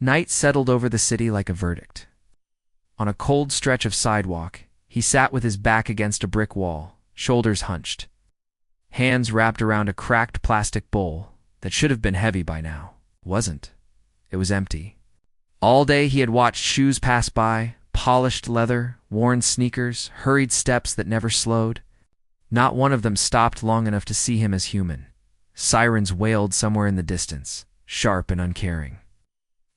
Night settled over the city like a verdict. On a cold stretch of sidewalk, he sat with his back against a brick wall, shoulders hunched, hands wrapped around a cracked plastic bowl that should have been heavy by now. Wasn't. It was empty. All day he had watched shoes pass by, polished leather, worn sneakers, hurried steps that never slowed. Not one of them stopped long enough to see him as human. Sirens wailed somewhere in the distance, sharp and uncaring.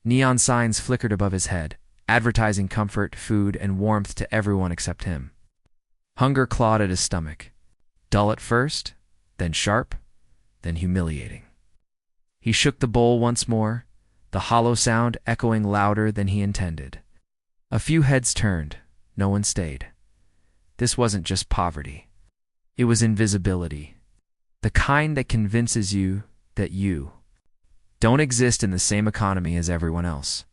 Neon signs flickered above his head, advertising comfort, food, and warmth to everyone except him. Hunger clawed at his stomach. Dull at first, then sharp, then humiliating. He shook the bowl once more, the hollow sound echoing louder than he intended. A few heads turned. No one stayed. This wasn't just poverty. It was invisibility. The kind that convinces you that you don't exist in the same economy as everyone else.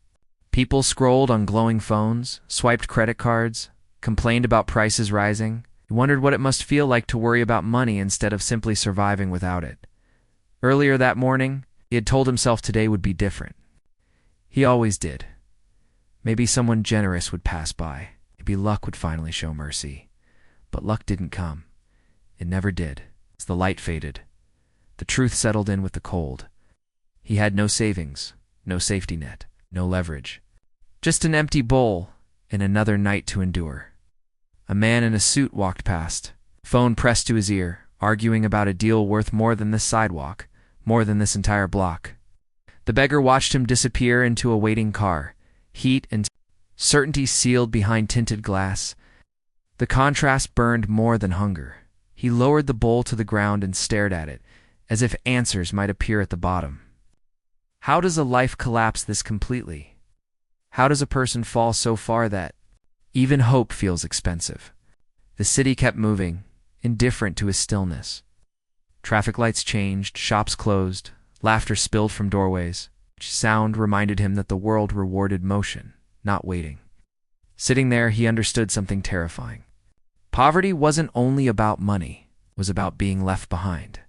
People scrolled on glowing phones, swiped credit cards, complained about prices rising, wondered what it must feel like to worry about money instead of simply surviving without it. Earlier that morning, he had told himself today would be different. He always did. Maybe someone generous would pass by. Maybe luck would finally show mercy. But luck didn't come. It never did. As the light faded, the truth settled in with the cold. He had no savings, no safety net, no leverage. Just an empty bowl and another night to endure. A man in a suit walked past, phone pressed to his ear, arguing about a deal worth more than this sidewalk, more than this entire block. The beggar watched him disappear into a waiting car, heat and certainty sealed behind tinted glass. The contrast burned more than hunger. He lowered the bowl to the ground and stared at it, as if answers might appear at the bottom. How does a life collapse this completely? How does a person fall so far that even hope feels expensive? The city kept moving, indifferent to his stillness. Traffic lights changed, shops closed, laughter spilled from doorways. Sound reminded him that the world rewarded motion, not waiting. Sitting there, he understood something terrifying. Poverty wasn't only about money, it was about being left behind,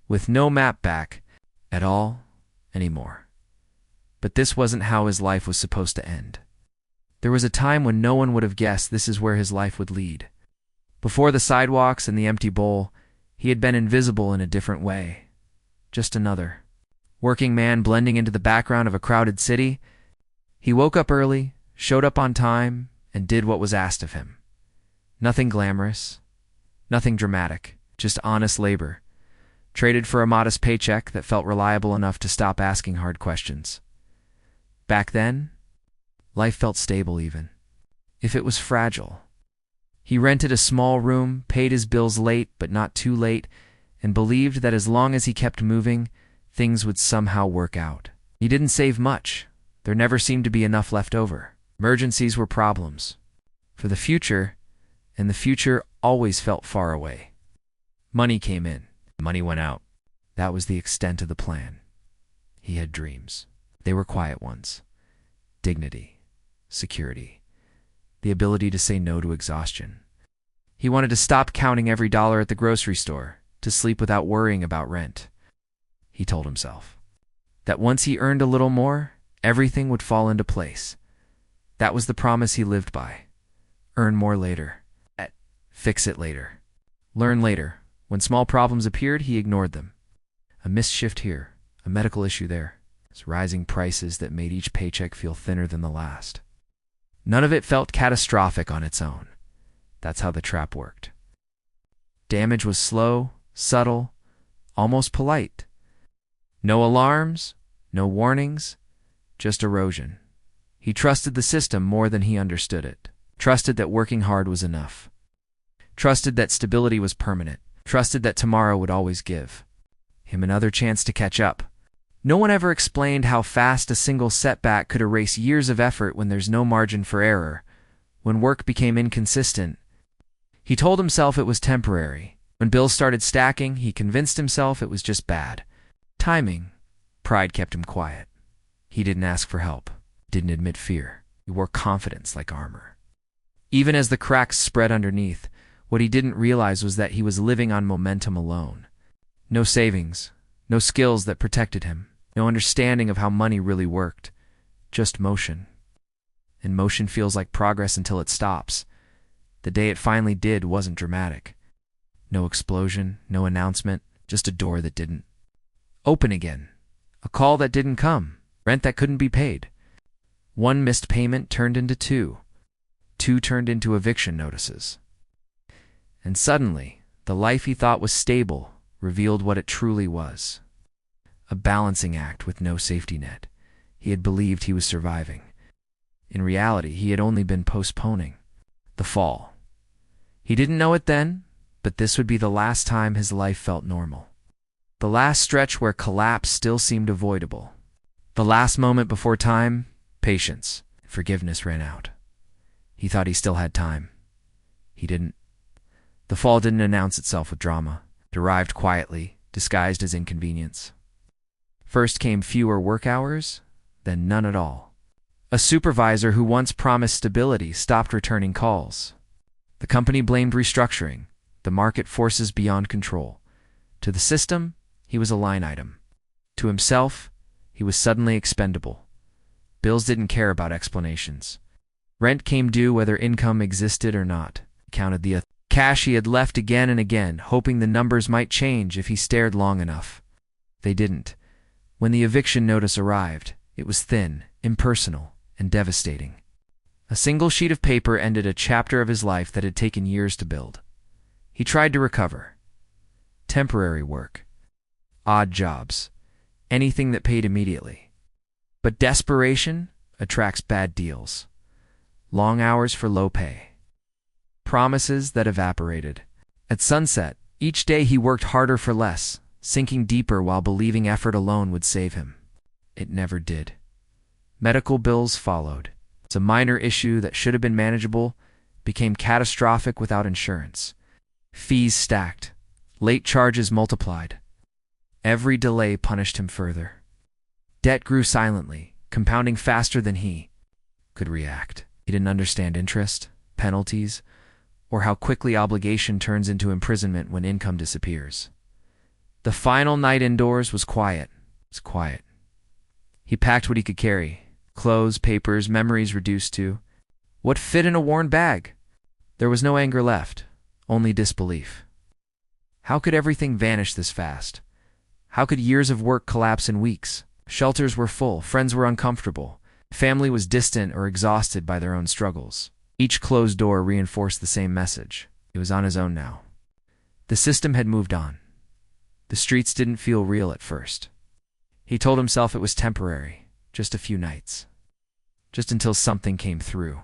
with no map back at all anymore. But this wasn't how his life was supposed to end. There was a time when no one would have guessed this is where his life would lead. Before the sidewalks and the empty bowl, he had been invisible in a different way. Just another working man blending into the background of a crowded city. He woke up early, showed up on time, and did what was asked of him. Nothing glamorous, nothing dramatic, just honest labor, traded for a modest paycheck that felt reliable enough to stop asking hard questions. Back then, life felt stable even, if it was fragile. He rented a small room, paid his bills late but not too late, and believed that as long as he kept moving, things would somehow work out. He didn't save much. There never seemed to be enough left over. Emergencies were problems. For the future, and the future always felt far away. Money came in. Money went out. That was the extent of the plan. He had dreams. They were quiet ones. Dignity, security, the ability to say no to exhaustion. He wanted to stop counting every dollar at the grocery store, to sleep without worrying about rent. He told himself that once he earned a little more, everything would fall into place. That was the promise he lived by. Earn more later. Fix it later. Learn later. When small problems appeared, he ignored them. A missed shift here, a medical issue there. Rising prices that made each paycheck feel thinner than the last. None of it felt catastrophic on its own. That's how the trap worked. Damage was slow, subtle, almost polite. No alarms, no warnings, just erosion. He trusted the system more than he understood it. Trusted that working hard was enough. Trusted that stability was permanent. Trusted that tomorrow would always give him another chance to catch up. No one ever explained how fast a single setback could erase years of effort when there's no margin for error, when work became inconsistent. He told himself it was temporary. When bills started stacking, he convinced himself it was just bad. Timing. Pride kept him quiet. He didn't ask for help, didn't admit fear. He wore confidence like armor. Even as the cracks spread underneath, what he didn't realize was that he was living on momentum alone. No savings, no skills that protected him, no understanding of how money really worked, just motion. And motion feels like progress until it stops. The day it finally did wasn't dramatic. No explosion, no announcement, just a door that didn't open again. A call that didn't come, rent that couldn't be paid. One missed payment turned into two. Two turned into eviction notices. And suddenly, the life he thought was stable revealed what it truly was. A balancing act with no safety net. He had believed he was surviving. In reality, he had only been postponing the fall. He didn't know it then, but this would be the last time his life felt normal. The last stretch where collapse still seemed avoidable. The last moment before time, patience, forgiveness ran out. He thought he still had time. He didn't. The fall didn't announce itself with drama. It arrived quietly, disguised as inconvenience. First came fewer work hours, then none at all. A supervisor who once promised stability stopped returning calls. The company blamed restructuring, the market forces beyond control. To the system, he was a line item. To himself, he was suddenly expendable. Bills didn't care about explanations. Rent came due whether income existed or not. He counted the cash he had left again and again, hoping the numbers might change if he stared long enough. They didn't. When the eviction notice arrived, it was thin, impersonal, and devastating. A single sheet of paper ended a chapter of his life that had taken years to build. He tried to recover. Temporary work. Odd jobs. Anything that paid immediately. But desperation attracts bad deals. Long hours for low pay. Promises that evaporated. At sunset, each day he worked harder for less, sinking deeper while believing effort alone would save him. It never did. Medical bills followed. A minor issue that should have been manageable became catastrophic without insurance. Fees stacked. Late charges multiplied. Every delay punished him further. Debt grew silently, compounding faster than he could react. He didn't understand interest, penalties, or how quickly obligation turns into imprisonment when income disappears. The final night indoors was quiet. It was quiet. He packed what he could carry. Clothes, papers, memories reduced to what fit in a worn bag. There was no anger left, only disbelief. How could everything vanish this fast? How could years of work collapse in weeks? Shelters were full, friends were uncomfortable, family was distant or exhausted by their own struggles. Each closed door reinforced the same message. He was on his own now. The system had moved on. The streets didn't feel real at first. He told himself it was temporary, just a few nights. Just until something came through.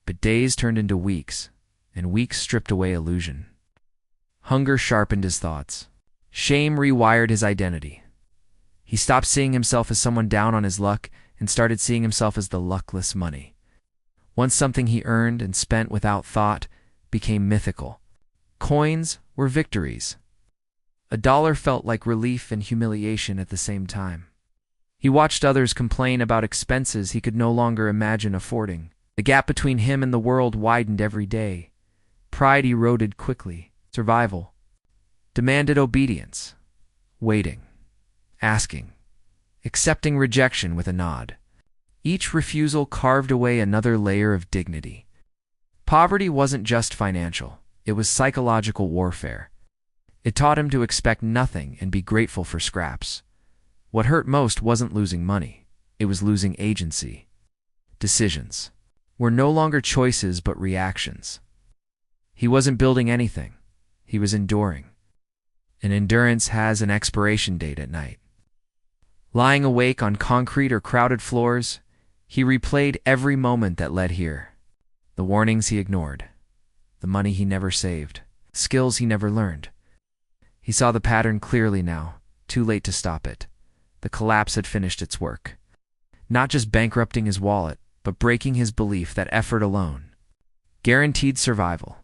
But days turned into weeks, and weeks stripped away illusion. Hunger sharpened his thoughts. Shame rewired his identity. He stopped seeing himself as someone down on his luck and started seeing himself as the luckless money. Once something he earned and spent without thought became mythical. Coins were victories. A dollar felt like relief and humiliation at the same time. He watched others complain about expenses he could no longer imagine affording. The gap between him and the world widened every day. Pride eroded quickly. Survival demanded obedience. Waiting. Asking. Accepting rejection with a nod. Each refusal carved away another layer of dignity. Poverty wasn't just financial. It was psychological warfare. It taught him to expect nothing and be grateful for scraps. What hurt most wasn't losing money. It was losing agency. Decisions were no longer choices but reactions. He wasn't building anything. He was enduring. And endurance has an expiration date at night. Lying awake on concrete or crowded floors, he replayed every moment that led here. The warnings he ignored. The money he never saved. Skills he never learned. He saw the pattern clearly now, too late to stop it. The collapse had finished its work. Not just bankrupting his wallet, but breaking his belief that effort alone guaranteed survival.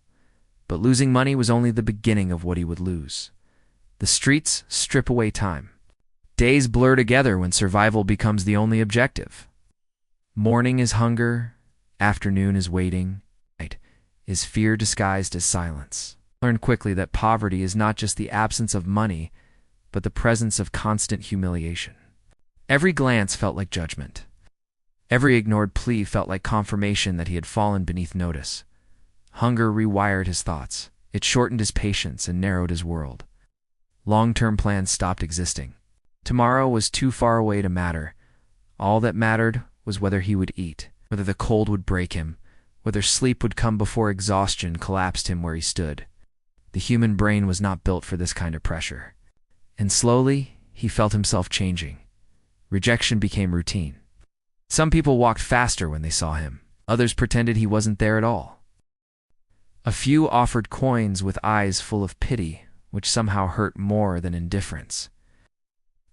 But losing money was only the beginning of what he would lose. The streets strip away time. Days blur together when survival becomes the only objective. Morning is hunger, afternoon is waiting, night is fear disguised as silence. Learn quickly that poverty is not just the absence of money, but the presence of constant humiliation. Every glance felt like judgment. Every ignored plea felt like confirmation that he had fallen beneath notice. Hunger rewired his thoughts. It shortened his patience and narrowed his world. Long-term plans stopped existing. Tomorrow was too far away to matter. All that mattered was whether he would eat, whether the cold would break him, whether sleep would come before exhaustion collapsed him where he stood. The human brain was not built for this kind of pressure. And slowly, he felt himself changing. Rejection became routine. Some people walked faster when they saw him. Others pretended he wasn't there at all. A few offered coins with eyes full of pity, which somehow hurt more than indifference.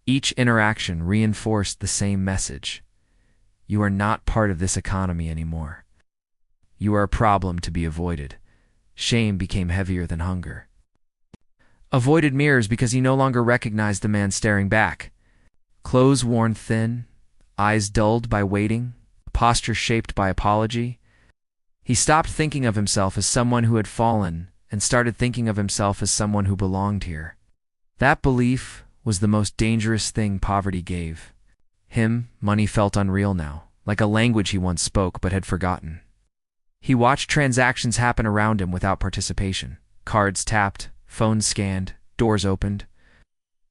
Each interaction reinforced the same message. You are not part of this economy anymore. You are a problem to be avoided. Shame became heavier than hunger. Avoided mirrors because he no longer recognized the man staring back. Clothes worn thin, eyes dulled by waiting, posture shaped by apology. He stopped thinking of himself as someone who had fallen and started thinking of himself as someone who belonged here. That belief was the most dangerous thing poverty gave. Him, money felt unreal now, like a language he once spoke but had forgotten. He watched transactions happen around him without participation. Cards tapped, phones scanned, doors opened.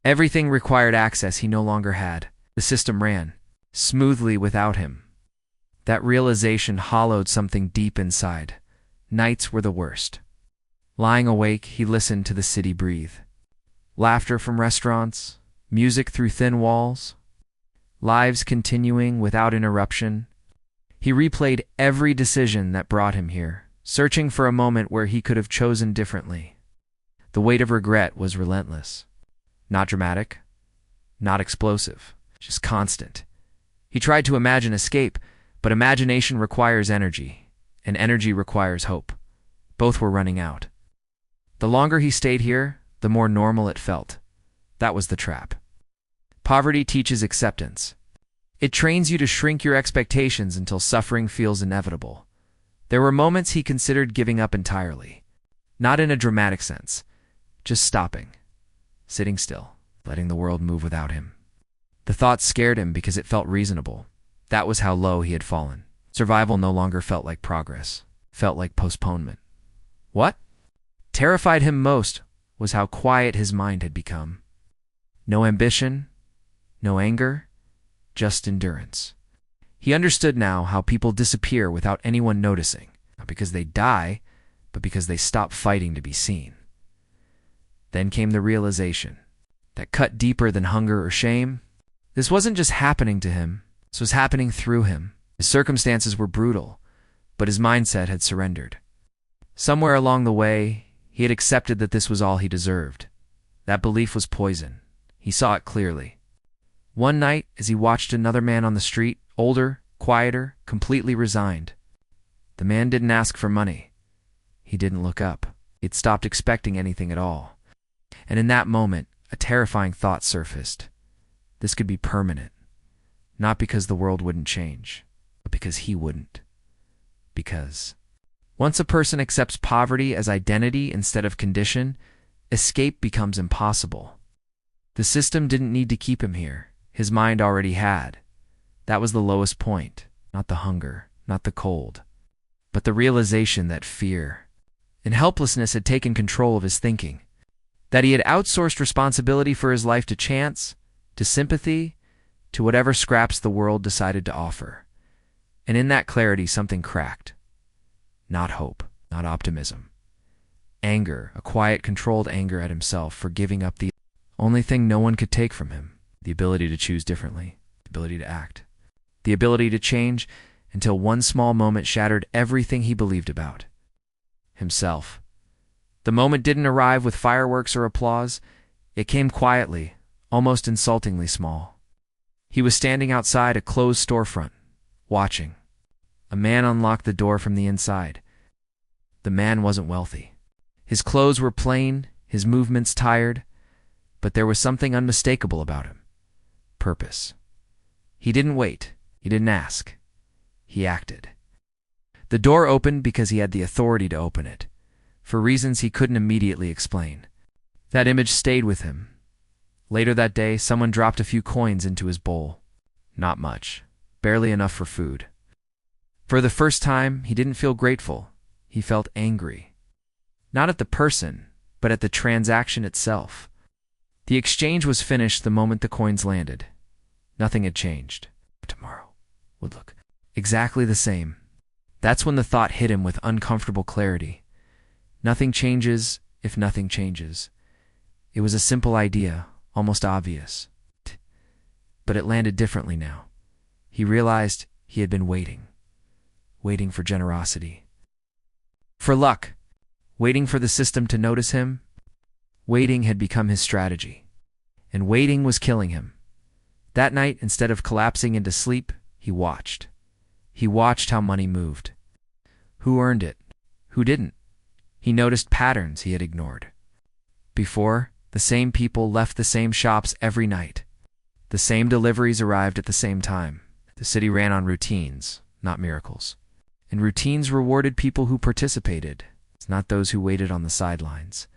Everything required access he no longer had. The system ran smoothly without him. That realization hollowed something deep inside. Nights were the worst. Lying awake, he listened to the city breathe. Laughter from restaurants, music through thin walls, lives continuing without interruption. He replayed every decision that brought him here, searching for a moment where he could have chosen differently. The weight of regret was relentless. Not dramatic, not explosive, just constant. He tried to imagine escape, but imagination requires energy, and energy requires hope. Both were running out. The longer he stayed here, the more normal it felt. That was the trap. Poverty teaches acceptance. It trains you to shrink your expectations until suffering feels inevitable. There were moments he considered giving up entirely. Not in a dramatic sense, just stopping, sitting still, letting the world move without him. The thought scared him because it felt reasonable. That was how low he had fallen. Survival no longer felt like progress, felt like postponement. What terrified him most was how quiet his mind had become. No ambition, no anger, just endurance. He understood now how people disappear without anyone noticing, not because they die, but because they stop fighting to be seen. Then came the realization that cut deeper than hunger or shame. This wasn't just happening to him, this was happening through him. His circumstances were brutal, but his mindset had surrendered. Somewhere along the way, he had accepted that this was all he deserved. That belief was poison. He saw it clearly. One night, as he watched another man on the street, older, quieter, completely resigned. The man didn't ask for money. He didn't look up. He'd stopped expecting anything at all. And in that moment, a terrifying thought surfaced. This could be permanent. Not because the world wouldn't change, but because he wouldn't. Because once a person accepts poverty as identity instead of condition, escape becomes impossible. The system didn't need to keep him here. His mind already had. That was the lowest point, not the hunger, not the cold, but the realization that fear and helplessness had taken control of his thinking, that he had outsourced responsibility for his life to chance, to sympathy, to whatever scraps the world decided to offer. And in that clarity, something cracked. Not hope, not optimism. Anger, a quiet, controlled anger at himself for giving up the only thing no one could take from him, the ability to choose differently, the ability to act, the ability to change until one small moment shattered everything he believed about himself. The moment didn't arrive with fireworks or applause. It came quietly, almost insultingly small. He was standing outside a closed storefront, watching. A man unlocked the door from the inside. The man wasn't wealthy. His clothes were plain, his movements tired, but there was something unmistakable about him. Purpose. He didn't wait. He didn't ask. He acted. The door opened because he had the authority to open it, for reasons he couldn't immediately explain. That image stayed with him. Later that day, someone dropped a few coins into his bowl. Not much, barely enough for food. For the first time, he didn't feel grateful. He felt angry. Not at the person, but at the transaction itself. The exchange was finished the moment the coins landed. Nothing had changed. Tomorrow would look exactly the same. That's when the thought hit him with uncomfortable clarity. Nothing changes if nothing changes. It was a simple idea, almost obvious. But it landed differently now. He realized he had been waiting for generosity. For luck, waiting for the system to notice him. Waiting had become his strategy. And waiting was killing him. That night, instead of collapsing into sleep, he watched. He watched how money moved. Who earned it? Who didn't? He noticed patterns he had ignored. Before, the same people left the same shops every night. The same deliveries arrived at the same time. The city ran on routines, not miracles. And routines rewarded people who participated, not those who waited on the sidelines.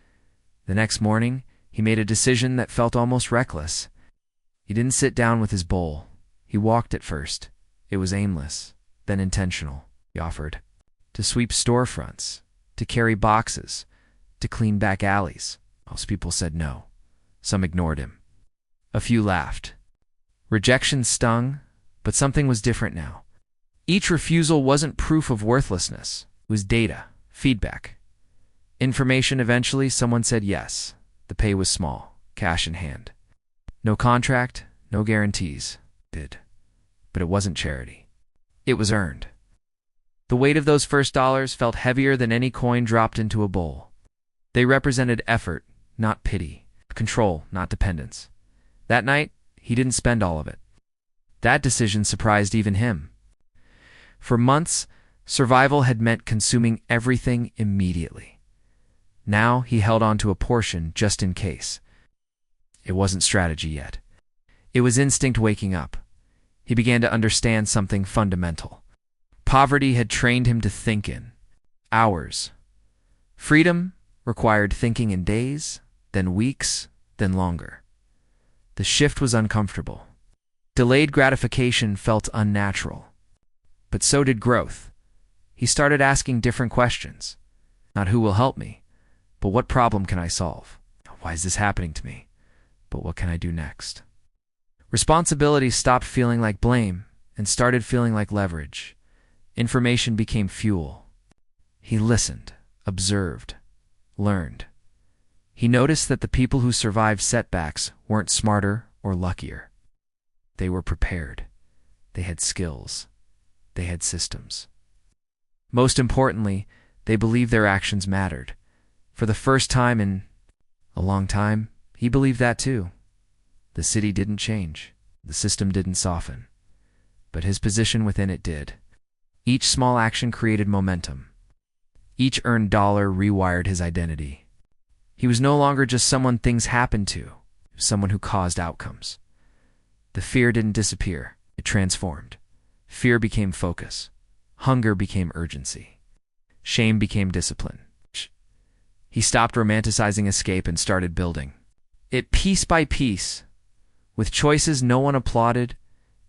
The next morning, he made a decision that felt almost reckless. He didn't sit down with his bowl. He walked it first. It was aimless, then intentional. He offered to sweep storefronts, to carry boxes, to clean back alleys. Most people said no. Some ignored him. A few laughed. Rejection stung, but something was different now. Each refusal wasn't proof of worthlessness. It was data, feedback. Information. Eventually, someone said yes. The pay was small, cash in hand. No contract, no guarantees. But it wasn't charity. It was earned. The weight of those first dollars felt heavier than any coin dropped into a bowl. They represented effort, not pity. Control, not dependence. That night, he didn't spend all of it. That decision surprised even him. For months, survival had meant consuming everything immediately. Now he held on to a portion just in case. It wasn't strategy yet. It was instinct waking up. He began to understand something fundamental. Poverty had trained him to think in hours. Freedom required thinking in days, then weeks, then longer. The shift was uncomfortable. Delayed gratification felt unnatural. But so did growth. He started asking different questions. Not who will help me, but what problem can I solve? Why is this happening to me? But what can I do next? Responsibility stopped feeling like blame and started feeling like leverage. Information became fuel. He listened, observed, learned. He noticed that the people who survived setbacks weren't smarter or luckier. They were prepared. They had skills. They had systems. Most importantly, they believed their actions mattered. For the first time in a long time, he believed that too. The city didn't change. The system didn't soften. But his position within it did. Each small action created momentum. Each earned dollar rewired his identity. He was no longer just someone things happened to, someone who caused outcomes. The fear didn't disappear. It transformed. Fear became focus. Hunger became urgency. Shame became discipline. He stopped romanticizing escape and started building it piece by piece, with choices no one applauded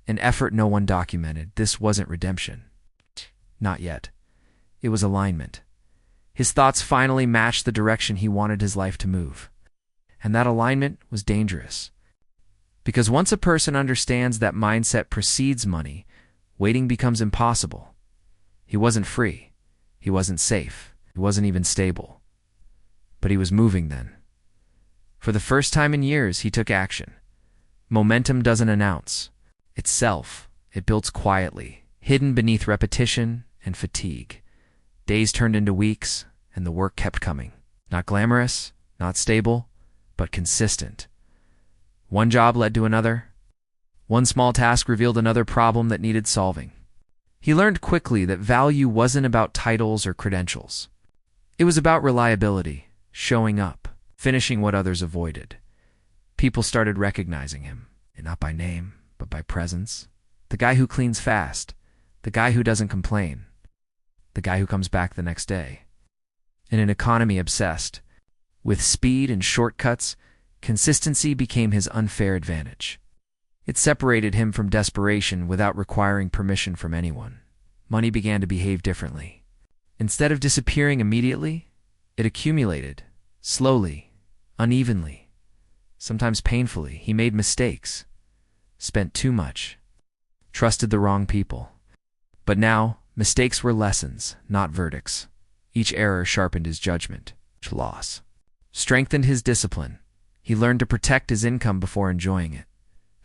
and effort no one documented. This wasn't redemption. Not yet. It was alignment. His thoughts finally matched the direction he wanted his life to move. And that alignment was dangerous. Because once a person understands that mindset precedes money, waiting becomes impossible. He wasn't free. He wasn't safe. He wasn't even stable. But he was moving then. For the first time in years, he took action. Momentum doesn't announce itself. It builds quietly, hidden beneath repetition and fatigue. Days turned into weeks, and the work kept coming. Not glamorous, not stable, but consistent. One job led to another. One small task revealed another problem that needed solving. He learned quickly that value wasn't about titles or credentials. It was about reliability, showing up, finishing what others avoided. People started recognizing him, and not by name, but by presence. The guy who cleans fast, the guy who doesn't complain, the guy who comes back the next day. In an economy obsessed with speed and shortcuts, consistency became his unfair advantage. It separated him from desperation without requiring permission from anyone. Money began to behave differently. Instead of disappearing immediately, it accumulated, slowly, unevenly, sometimes painfully. He made mistakes, spent too much, trusted the wrong people. But now, mistakes were lessons, not verdicts. Each error sharpened his judgment. Each loss strengthened his discipline. He learned to protect his income before enjoying it.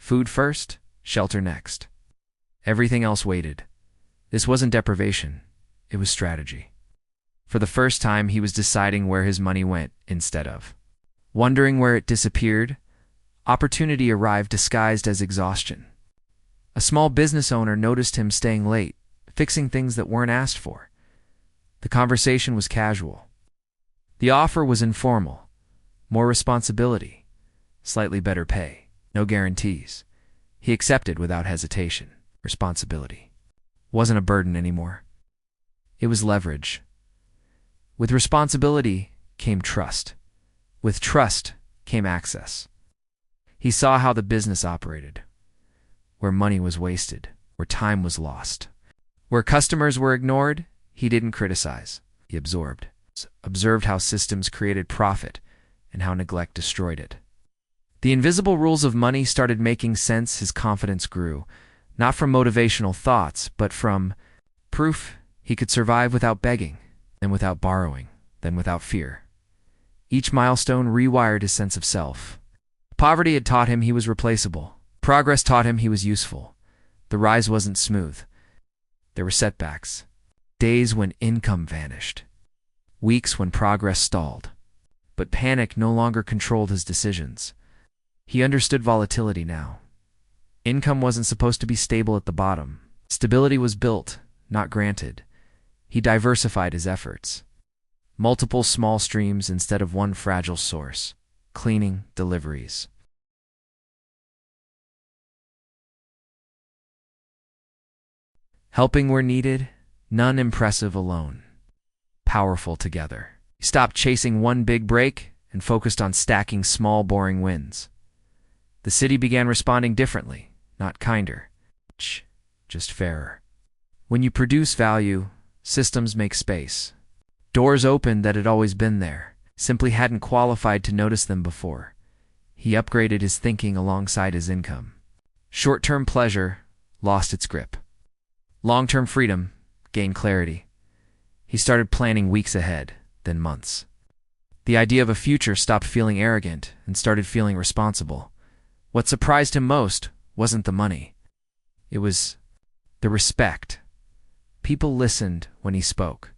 Food first, shelter next. Everything else waited. This wasn't deprivation, it was strategy. For the first time, he was deciding where his money went instead of wondering where it disappeared. Opportunity arrived disguised as exhaustion. A small business owner noticed him staying late, fixing things that weren't asked for. The conversation was casual. The offer was informal. More responsibility, slightly better pay, no guarantees. He accepted without hesitation. Responsibility wasn't a burden anymore. It was leverage. With responsibility came trust. With trust came access. He saw how the business operated, where money was wasted, where time was lost. Where customers were ignored, he didn't criticize. He absorbed. Observed how systems created profit and how neglect destroyed it. The invisible rules of money started making sense. His confidence grew, not from motivational thoughts, but from proof he could survive without begging, then without borrowing, then without fear. Each milestone rewired his sense of self. Poverty had taught him he was replaceable. Progress taught him he was useful. The rise wasn't smooth. There were setbacks. Days when income vanished. Weeks when progress stalled. But panic no longer controlled his decisions. He understood volatility now. Income wasn't supposed to be stable at the bottom. Stability was built, not granted. He diversified his efforts. Multiple small streams instead of one fragile source. Cleaning, deliveries. Helping where needed, none impressive alone. Powerful together. He stopped chasing one big break and focused on stacking small, boring wins. The city began responding differently, not kinder, just fairer. When you produce value, systems make space. Doors opened that had always been there, simply hadn't qualified to notice them before. He upgraded his thinking alongside his income. Short-term pleasure lost its grip. Long-term freedom gained clarity. He started planning weeks ahead, then months. The idea of a future stopped feeling arrogant and started feeling responsible. What surprised him most wasn't the money. It was the respect. People listened when he spoke.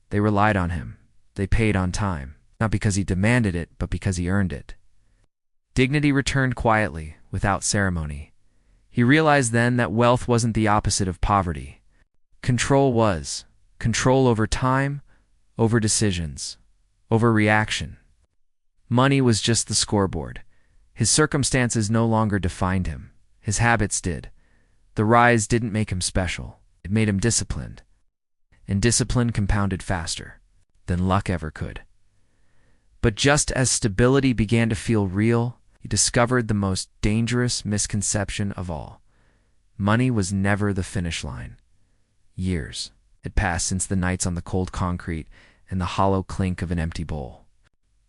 They relied on him. They paid on time, not because he demanded it, but because he earned it. Dignity returned quietly, without ceremony. He realized then that wealth wasn't the opposite of poverty. Control was. Control over time, over decisions, over reaction. Money was just the scoreboard. His circumstances no longer defined him. His habits did. The rise didn't make him special. It made him disciplined. And discipline compounded faster than luck ever could. But just as stability began to feel real, he discovered the most dangerous misconception of all. Money was never the finish line. Years had passed since the nights on the cold concrete and the hollow clink of an empty bowl.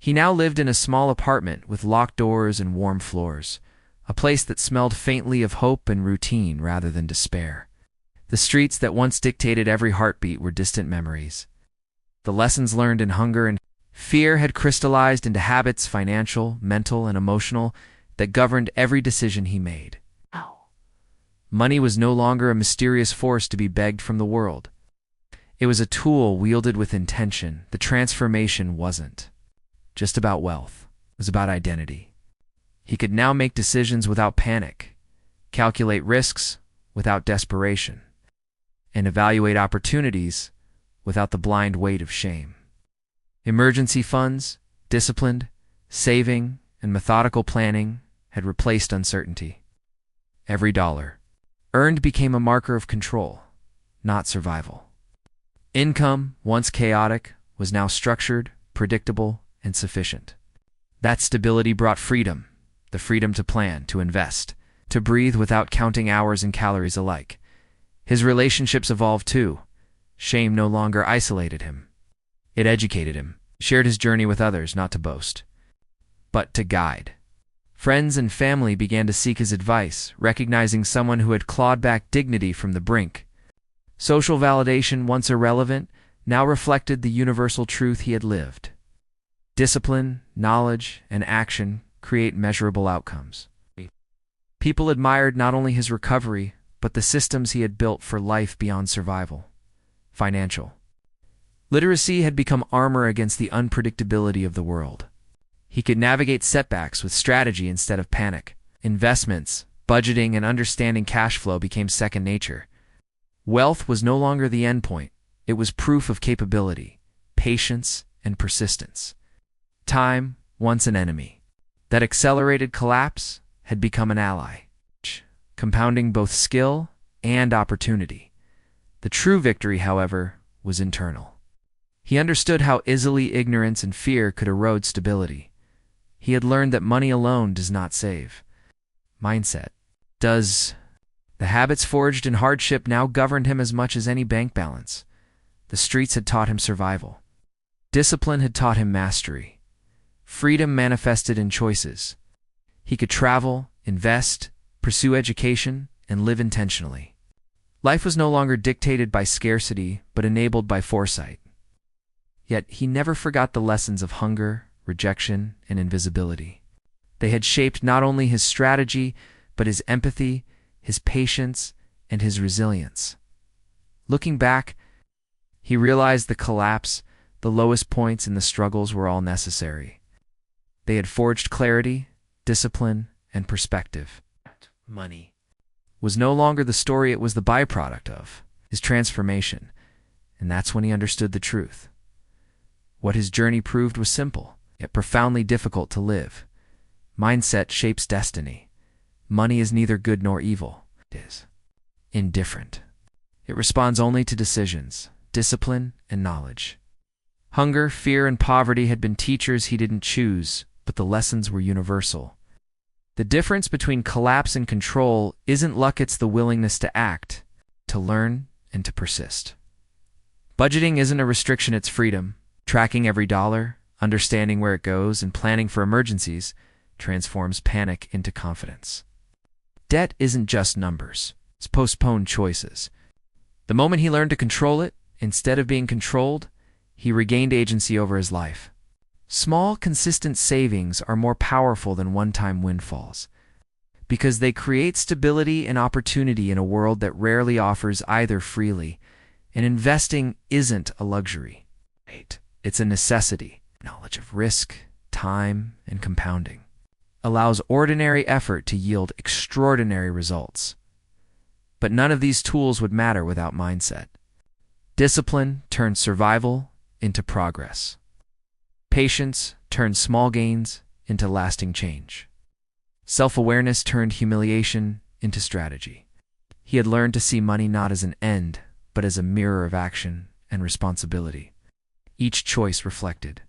He now lived in a small apartment with locked doors and warm floors, a place that smelled faintly of hope and routine rather than despair. The streets that once dictated every heartbeat were distant memories. The lessons learned in hunger and fear had crystallized into habits, financial, mental, and emotional, that governed every decision he made. Money was no longer a mysterious force to be begged from the world. It was a tool wielded with intention. The transformation wasn't just about wealth. It was about identity. He could now make decisions without panic, calculate risks without desperation, and evaluate opportunities without the blind weight of shame. Emergency funds, disciplined, saving, and methodical planning had replaced uncertainty. Every dollar earned became a marker of control, not survival. Income, once chaotic, was now structured, predictable, and sufficient. That stability brought freedom, the freedom to plan, to invest, to breathe without counting hours and calories alike. His relationships evolved too. Shame no longer isolated him. It educated him, shared his journey with others, not to boast, but to guide. Friends and family began to seek his advice, recognizing someone who had clawed back dignity from the brink. Social validation, once irrelevant, now reflected the universal truth he had lived. Discipline, knowledge, and action create measurable outcomes. People admired not only his recovery, but the systems he had built for life beyond survival. Financial literacy had become armor against the unpredictability of the world. He could navigate setbacks with strategy instead of panic. Investments, budgeting, and understanding cash flow became second nature. Wealth was no longer the endpoint. It was proof of capability, patience, and persistence. Time, once an enemy, that accelerated collapse, had become an ally, compounding both skill and opportunity. The true victory, however, was internal. He understood how easily ignorance and fear could erode stability. He had learned that money alone does not save. Mindset does. The habits forged in hardship now governed him as much as any bank balance. The streets had taught him survival. Discipline had taught him mastery. Freedom manifested in choices. He could travel, invest, pursue education, and live intentionally. Life was no longer dictated by scarcity, but enabled by foresight. Yet he never forgot the lessons of hunger, rejection, and invisibility. They had shaped not only his strategy, but his empathy, his patience, and his resilience. Looking back, he realized the collapse, the lowest points, and the struggles were all necessary. They had forged clarity, discipline, and perspective. Money was no longer the story, it was the byproduct of his transformation, and that's when he understood the truth. What his journey proved was simple, yet profoundly difficult to live. Mindset shapes destiny. Money is neither good nor evil. It is indifferent. It responds only to decisions, discipline, and knowledge. Hunger, fear, and poverty had been teachers he didn't choose, but the lessons were universal. The difference between collapse and control isn't luck, it's the willingness to act, to learn, and to persist. Budgeting isn't a restriction, it's freedom. Tracking every dollar, understanding where it goes, and planning for emergencies transforms panic into confidence. Debt isn't just numbers, it's postponed choices. The moment he learned to control it, instead of being controlled, he regained agency over his life. Small, consistent savings are more powerful than one-time windfalls, because they create stability and opportunity in a world that rarely offers either freely, and investing isn't a luxury. It's a necessity. Knowledge of risk, time, and compounding allows ordinary effort to yield extraordinary results. But none of these tools would matter without mindset. Discipline turns survival into progress. Patience turned small gains into lasting change. Self-awareness turned humiliation into strategy. He had learned to see money not as an end, but as a mirror of action and responsibility. Each choice reflected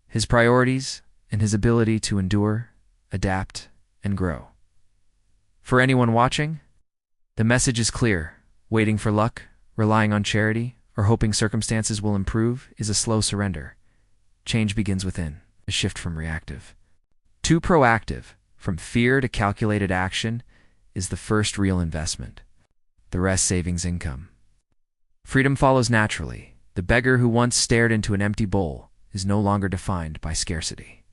his priorities and his ability to endure, adapt, and grow. For anyone watching, the message is clear. Waiting for luck, relying on charity, or hoping circumstances will improve is a slow surrender. Change begins within, a shift from reactive to proactive, from fear to calculated action, is the first real investment. The rest savings income. Freedom follows naturally. The beggar who once stared into an empty bowl is no longer defined by scarcity.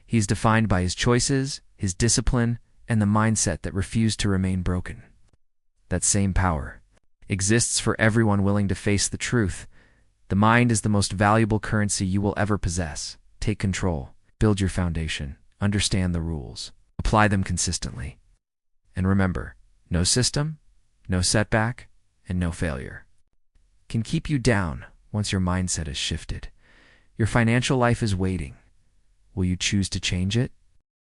He is defined by his choices, his discipline, and the mindset that refused to remain broken. That same power exists for everyone willing to face the truth. The mind is the most valuable currency you will ever possess. Take control, build your foundation, understand the rules, apply them consistently. And remember, no system, no setback, and no failure can keep you down once your mindset is shifted. Your financial life is waiting. Will you choose to change it?